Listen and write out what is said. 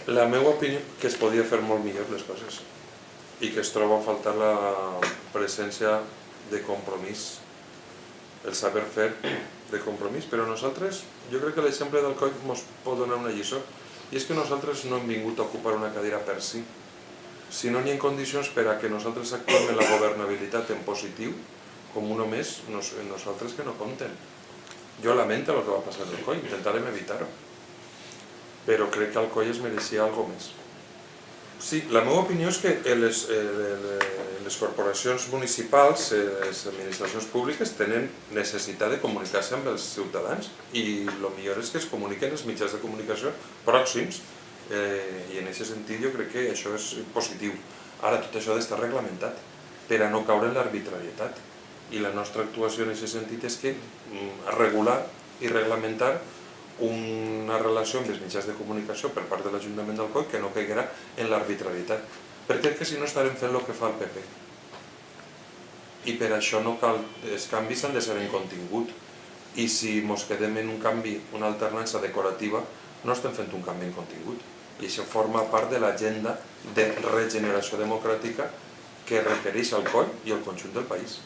La meva opinió que es podia fer molt millor les coses i que es troba a faltar la presència de compromís, el saber fer de compromís, però nosaltres, jo crec que l'exemple del COI ens pot donar una lliçó, i és que nosaltres no hem vingut a ocupar una cadira per si, sinó n'hi ha condicions per a que nosaltres actuem en la governabilitat en positiu, com un més, nosaltres que no compten. Jo lamento el que va passar en el COI, intentarem evitar-ho, però crec que el COI es mereixia alguna més. Sí, la meva opinió és que les corporacions municipals, les administracions públiques tenen necessitat de comunicar-se amb els ciutadans i el millor és que es comuniquen els mitjans de comunicació pròxims i en aquest sentit jo crec que això és positiu. Ara, tot això ha d'estar reglamentat per a no caure en l'arbitrarietat i la nostra actuació en aquest sentit és que regular i reglamentar una relació amb els mitjans de comunicació per part de l'Ajuntament d'Alcoi que no caiguerà en l'arbitrarietat, perquè és que si no estarem fent el que fa el PP i per això no cal, els canvis han de ser en contingut i si ens quedem en un canvi, una alternança decorativa no estem fent un canvi en contingut i això forma part de l'agenda de regeneració democràtica que requereix Alcoi i el conjunt del país.